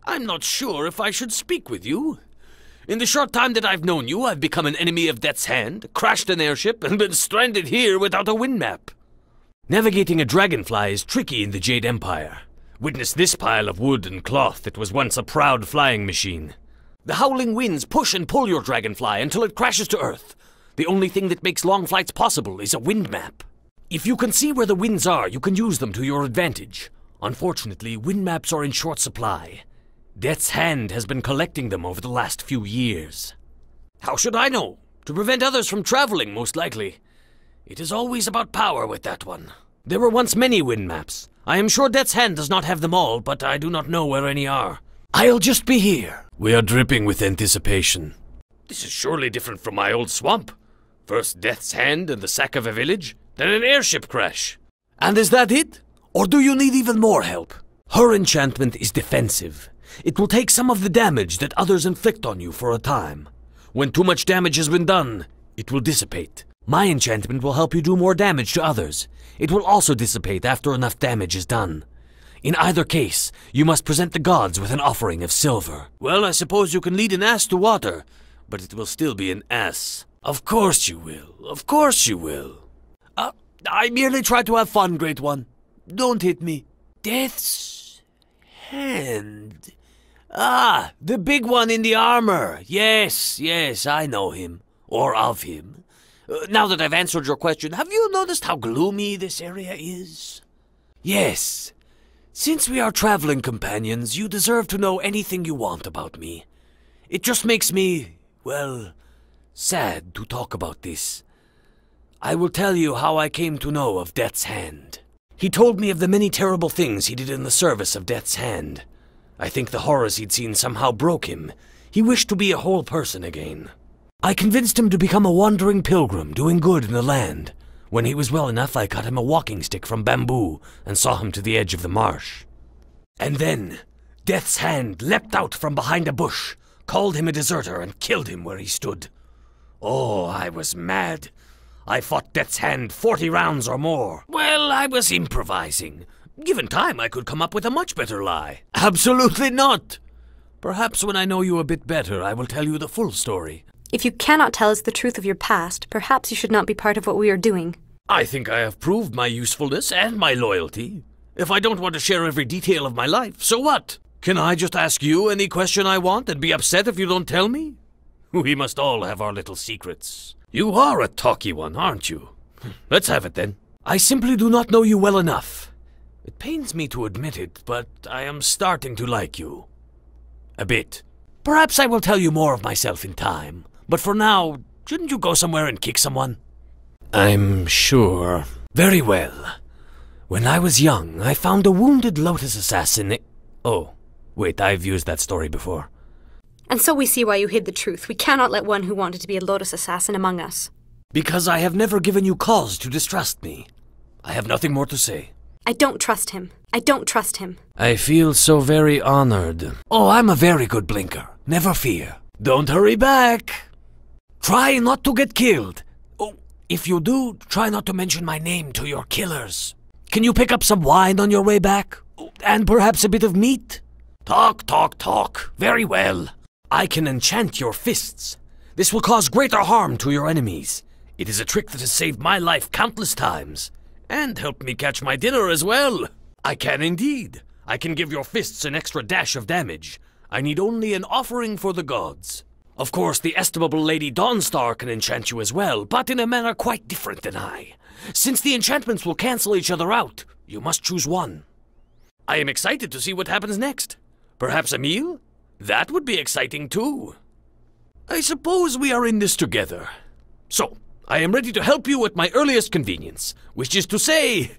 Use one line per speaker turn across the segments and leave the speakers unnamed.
I'm not sure if I should speak with you. In the short time that I've known you, I've become an enemy of Death's Hand, crashed an airship, and been stranded here without a wind map. Navigating a dragonfly is tricky in the Jade Empire. Witness this pile of wood and cloth that was once a proud flying machine. The howling winds push and pull your dragonfly until it crashes to Earth. The only thing that makes long flights possible is a wind map. If you can see where the winds are, you can use them to your advantage. Unfortunately, wind maps are in short supply. Death's Hand has been collecting them over the last few years. How should I know? To prevent others from traveling, most likely. It is always about power with that one. There were once many wind maps. I am sure Death's Hand does not have them all, but I do not know where any are. I'll just be here. We are dripping with anticipation. This is surely different from my old swamp. First Death's Hand and the sack of a village, then an airship crash. And is that it? Or do you need even more help? Her enchantment is defensive. It will take some of the damage that others inflict on you for a time. When too much damage has been done, it will dissipate. My enchantment will help you do more damage to others. It will also dissipate after enough damage is done. In either case, you must present the gods with an offering of silver. Well, I suppose you can lead an ass to water, but it will still be an ass. Of course you will. Of course you will. I merely try to have fun, Great One. Don't hit me. Death's Hand. Ah, the big one in the armor. Yes, I know him. Or of him. Now that I've answered your question, have you noticed how gloomy this area is? Yes. Since we are traveling companions, you deserve to know anything you want about me. It just makes me, well, sad to talk about this. I will tell you how I came to know of Death's Hand. He told me of the many terrible things he did in the service of Death's Hand. I think the horrors he'd seen somehow broke him. He wished to be a whole person again. I convinced him to become a wandering pilgrim, doing good in the land. When he was well enough, I cut him a walking stick from bamboo and saw him to the edge of the marsh. And then, Death's Hand leapt out from behind a bush, called him a deserter, and killed him where he stood. Oh, I was mad. I fought Death's Hand 40 rounds or more. Well, I was improvising. Given time, I could come up with a much better lie. Absolutely not. Perhaps when I know you a bit better, I will tell you the full story.
If you cannot tell us the truth of your past, perhaps you should not be part of what we are doing.
I think I have proved my usefulness and my loyalty. If I don't want to share every detail of my life, so what? Can I just ask you any question I want and be upset if you don't tell me? We must all have our little secrets. You are a talky one, aren't you? Let's have it then. I simply do not know you well enough. It pains me to admit it, but I am starting to like you. A bit. Perhaps I will tell you more of myself in time. But for now, shouldn't you go somewhere and kick someone? I'm sure. Very well. When I was young, I found a wounded Lotus assassin. Oh, wait, I've used that story before.
And so we see why you hid the truth. We cannot let one who wanted to be a Lotus assassin among us.
Because I have never given you cause to distrust me. I have nothing more to say.
I don't trust him. I don't trust him.
I feel so very honored. Oh, I'm a very good blinker. Never fear. Don't hurry back. Try not to get killed. Oh, if you do, try not to mention my name to your killers. Can you pick up some wine on your way back? And perhaps a bit of meat? Talk, talk, talk. Very well. I can enchant your fists. This will cause greater harm to your enemies. It is a trick that has saved my life countless times. And helped me catch my dinner as well. I can indeed. I can give your fists an extra dash of damage. I need only an offering for the gods. Of course, the estimable Lady Dawnstar can enchant you as well, but in a manner quite different than I. Since the enchantments will cancel each other out, you must choose one. I am excited to see what happens next. Perhaps a meal? That would be exciting too. I suppose we are in this together. So, I am ready to help you at my earliest convenience, which is to say,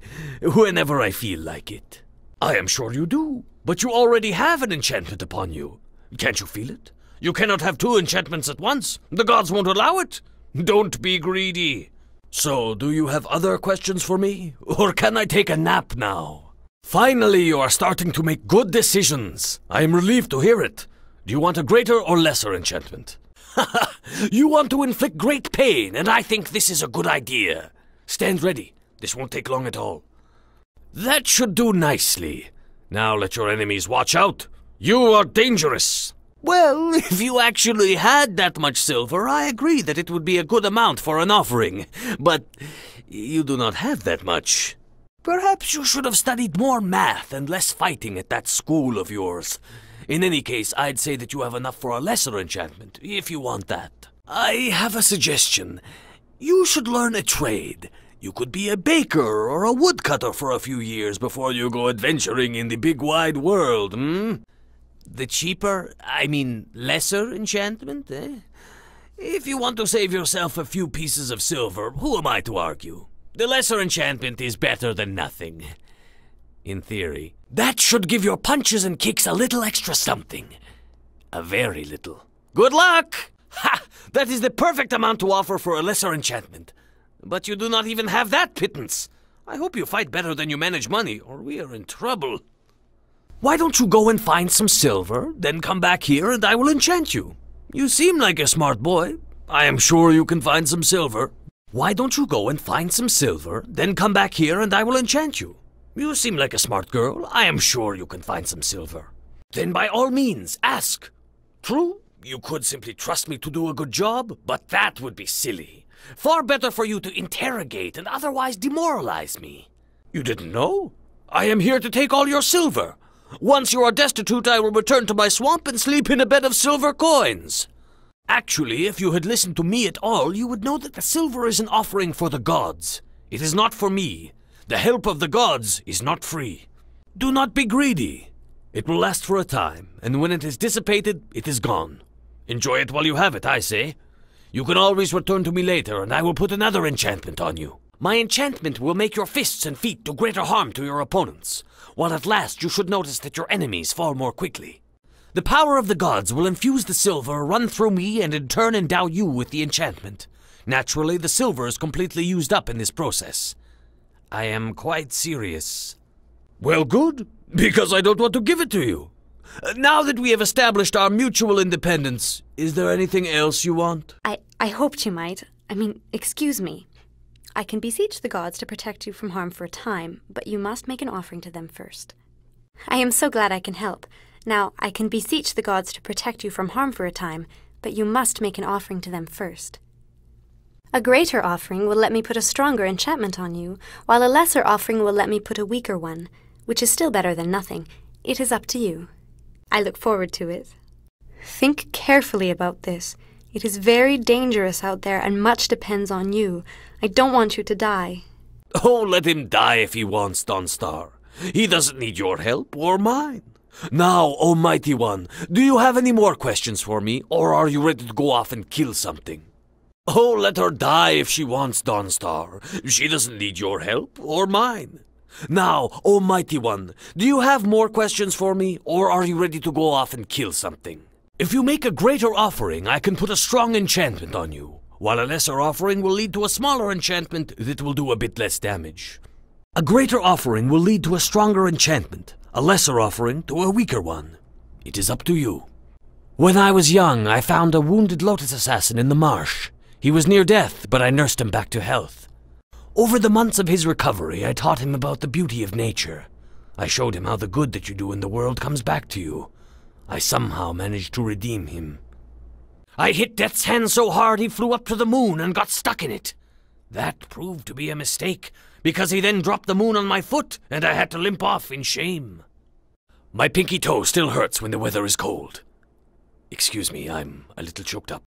whenever I feel like it. I am sure you do, but you already have an enchantment upon you. Can't you feel it? You cannot have 2 enchantments at once. The gods won't allow it. Don't be greedy. So, do you have other questions for me? Or can I take a nap now? Finally, you are starting to make good decisions. I am relieved to hear it. Do you want a greater or lesser enchantment? You want to inflict great pain, and I think this is a good idea. Stand ready. This won't take long at all. That should do nicely. Now let your enemies watch out. You are dangerous. Well, if you actually had that much silver, I agree that it would be a good amount for an offering. But you do not have that much. Perhaps you should have studied more math and less fighting at that school of yours. In any case, I'd say that you have enough for a lesser enchantment, if you want that. I have a suggestion. You should learn a trade. You could be a baker or a woodcutter for a few years before you go adventuring in the big wide world, The cheaper, lesser enchantment, eh? If you want to save yourself a few pieces of silver, who am I to argue? The lesser enchantment is better than nothing. In theory. That should give your punches and kicks a little extra something. A very little. Good luck! Ha! That is the perfect amount to offer for a lesser enchantment. But you do not even have that pittance. I hope you fight better than you manage money, or we are in trouble. Why don't you go and find some silver, then come back here and I will enchant you? You seem like a smart boy. I am sure you can find some silver. Why don't you go and find some silver, then come back here and I will enchant you? You seem like a smart girl. I am sure you can find some silver. Then by all means, ask. True, you could simply trust me to do a good job, but that would be silly. Far better for you to interrogate and otherwise demoralize me. You didn't know? I am here to take all your silver. Once you are destitute, I will return to my swamp and sleep in a bed of silver coins. Actually, if you had listened to me at all, you would know that the silver is an offering for the gods. It is not for me. The help of the gods is not free. Do not be greedy. It will last for a time, and when it is dissipated, it is gone. Enjoy it while you have it, I say. You can always return to me later, and I will put another enchantment on you. My enchantment will make your fists and feet do greater harm to your opponents, while at last you should notice that your enemies fall more quickly. The power of the gods will infuse the silver, run through me, and in turn endow you with the enchantment. Naturally, the silver is completely used up in this process. I am quite serious. Well, good, because I don't want to give it to you. Now that we have established our mutual independence, is there anything else you want?
I hoped you might. Excuse me. I can beseech the gods to protect you from harm for a time, but you must make an offering to them first. I am so glad I can help. Now, I can beseech the gods to protect you from harm for a time, but you must make an offering to them first. A greater offering will let me put a stronger enchantment on you, while a lesser offering will let me put a weaker one, which is still better than nothing. It is up to you. I look forward to it. Think carefully about this. It is very dangerous out there, and much depends on you. I don't want you to die.
Oh, let him die if he wants, Dawnstar. He doesn't need your help or mine. Now, Almighty One, do you have any more questions for me, or are you ready to go off and kill something? Oh, let her die if she wants, Dawnstar. She doesn't need your help or mine. Now, Almighty One, do you have more questions for me, or are you ready to go off and kill something? If you make a greater offering, I can put a strong enchantment on you, while a lesser offering will lead to a smaller enchantment that will do a bit less damage. A greater offering will lead to a stronger enchantment, a lesser offering to a weaker one. It is up to you. When I was young, I found a wounded lotus assassin in the marsh. He was near death, but I nursed him back to health. Over the months of his recovery, I taught him about the beauty of nature. I showed him how the good that you do in the world comes back to you. I somehow managed to redeem him. I hit Death's hand so hard he flew up to the moon and got stuck in it. That proved to be a mistake, because he then dropped the moon on my foot and I had to limp off in shame. My pinky toe still hurts when the weather is cold. Excuse me, I'm a little choked up.